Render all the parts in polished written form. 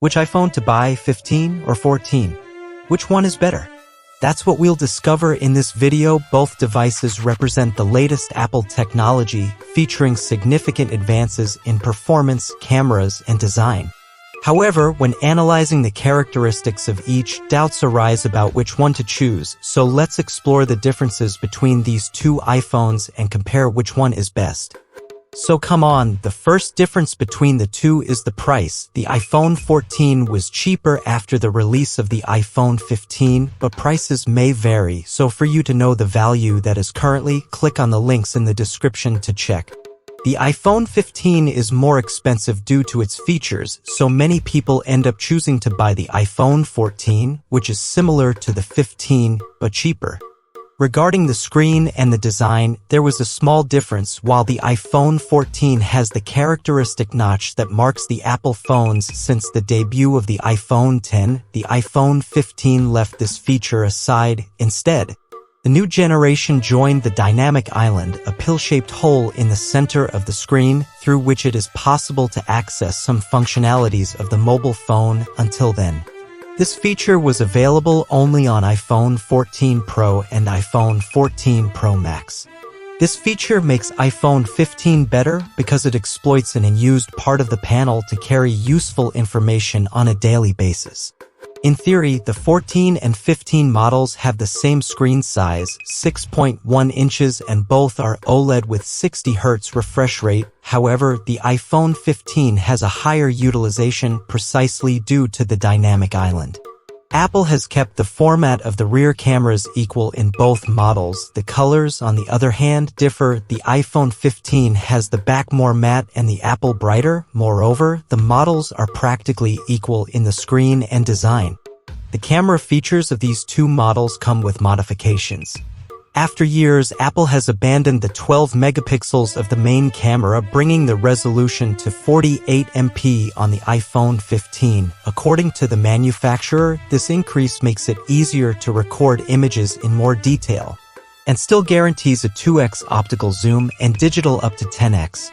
Which iPhone to buy, 15 or 14? Which one is better? That's what we'll discover in this video. Both devices represent the latest Apple technology, featuring significant advances in performance, cameras, and design. However, when analyzing the characteristics of each, doubts arise about which one to choose, so let's explore the differences between these two iPhones and compare which one is best. So come on, the first difference between the two is the price. The iPhone 14 was cheaper after the release of the iPhone 15, but prices may vary, so for you to know the value that is currently, click on the links in the description to check. The iPhone 15 is more expensive due to its features, so many people end up choosing to buy the iPhone 14, which is similar to the 15, but cheaper. Regarding the screen and the design, there was a small difference. While the iPhone 14 has the characteristic notch that marks the Apple phones since the debut of the iPhone 10, the iPhone 15 left this feature aside. Instead, the new generation joined the dynamic island, a pill-shaped hole in the center of the screen, through which it is possible to access some functionalities of the mobile phone. Until then, this feature was available only on iPhone 14 Pro and iPhone 14 Pro Max. This feature makes iPhone 15 better because it exploits an unused part of the panel to carry useful information on a daily basis. In theory, the 14 and 15 models have the same screen size, 6.1 inches, and both are OLED with 60 Hz refresh rate. However, the iPhone 15 has a higher utilization precisely due to the dynamic island. Apple has kept the format of the rear cameras equal in both models. The colors, on the other hand, differ. The iPhone 15 has the back more matte and the Apple brighter. Moreover, the models are practically equal in the screen and design. The camera features of these two models come with modifications. After years, Apple has abandoned the 12 megapixels of the main camera, bringing the resolution to 48 MP on the iPhone 15. According to the manufacturer, this increase makes it easier to record images in more detail, and still guarantees a 2x optical zoom and digital up to 10x.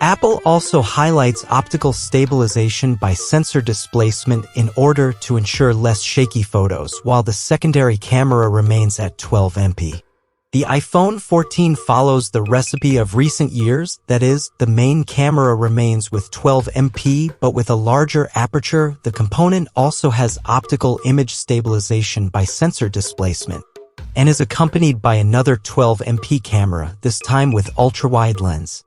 Apple also highlights optical stabilization by sensor displacement in order to ensure less shaky photos, while the secondary camera remains at 12 MP. The iPhone 14 follows the recipe of recent years, that is, the main camera remains with 12 MP but with a larger aperture. The component also has optical image stabilization by sensor displacement, and is accompanied by another 12 MP camera, this time with ultra-wide lens.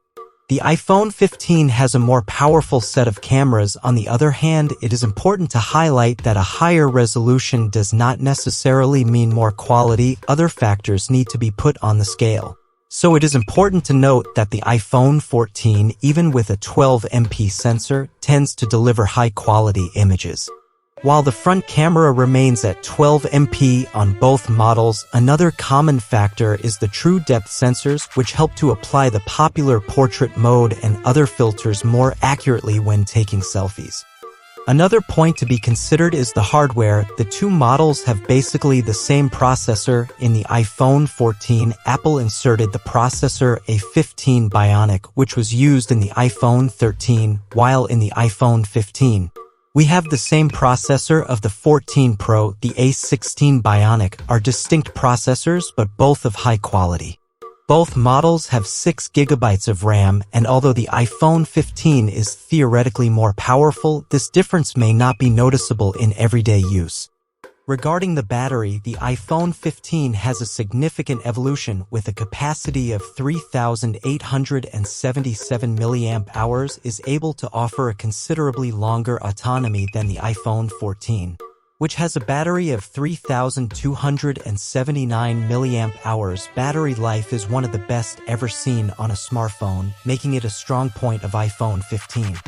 The iPhone 15 has a more powerful set of cameras. On the other hand, it is important to highlight that a higher resolution does not necessarily mean more quality. Other factors need to be put on the scale. So it is important to note that the iPhone 14, even with a 12 MP sensor, tends to deliver high-quality images. While the front camera remains at 12 MP on both models, another common factor is the true depth sensors, which help to apply the popular portrait mode and other filters more accurately when taking selfies. Another point to be considered is the hardware. The two models have basically the same processor. In the iPhone 14, Apple inserted the processor A15 Bionic, which was used in the iPhone 13, while in the iPhone 15, we have the same processor of the 14 Pro. The A16 Bionic are distinct processors, but both of high quality. Both models have 6 GB of RAM, and although the iPhone 15 is theoretically more powerful, this difference may not be noticeable in everyday use. Regarding the battery, the iPhone 15 has a significant evolution. With a capacity of 3,877 mAh, is able to offer a considerably longer autonomy than the iPhone 14, which has a battery of 3,279 mAh. Battery life is one of the best ever seen on a smartphone, making it a strong point of iPhone 15.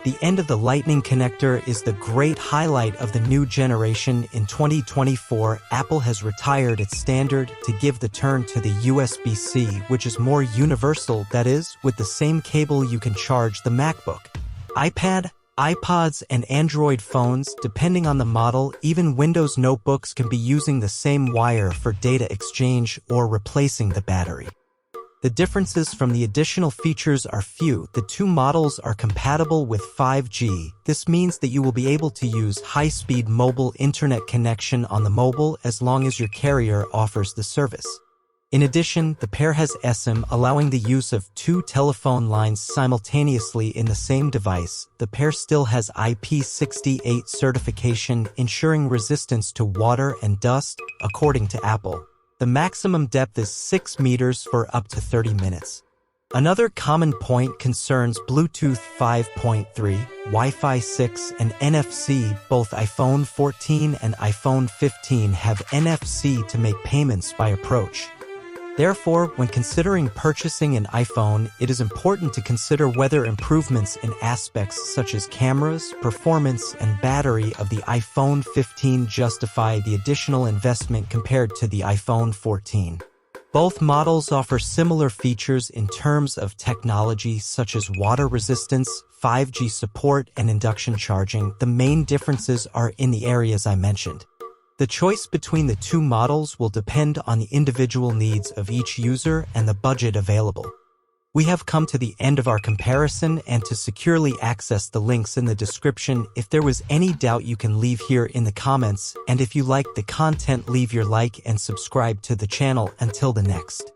The end of the Lightning connector is the great highlight of the new generation. In 2024, Apple has retired its standard to give the turn to the USB-C, which is more universal. That is, with the same cable you can charge the MacBook, iPad, iPods, and Android phones. Depending on the model, even Windows notebooks can be using the same wire for data exchange or replacing the battery. The differences from the additional features are few. The two models are compatible with 5G. This means that you will be able to use high-speed mobile internet connection on the mobile as long as your carrier offers the service. In addition, the pair has eSIM, allowing the use of two telephone lines simultaneously in the same device. The pair still has IP68 certification, ensuring resistance to water and dust, according to Apple. The maximum depth is 6 meters for up to 30 minutes. Another common point concerns Bluetooth 5.3, Wi-Fi 6, and NFC. Both iPhone 14 and iPhone 15 have NFC to make payments by approach. Therefore, when considering purchasing an iPhone, it is important to consider whether improvements in aspects such as cameras, performance, and battery of the iPhone 15 justify the additional investment compared to the iPhone 14. Both models offer similar features in terms of technology such as water resistance, 5G support, and induction charging. The main differences are in the areas I mentioned. The choice between the two models will depend on the individual needs of each user and the budget available. We have come to the end of our comparison, and to securely access the links in the description. If there was any doubt, you can leave here in the comments, and if you liked the content, leave your like and subscribe to the channel. Until the next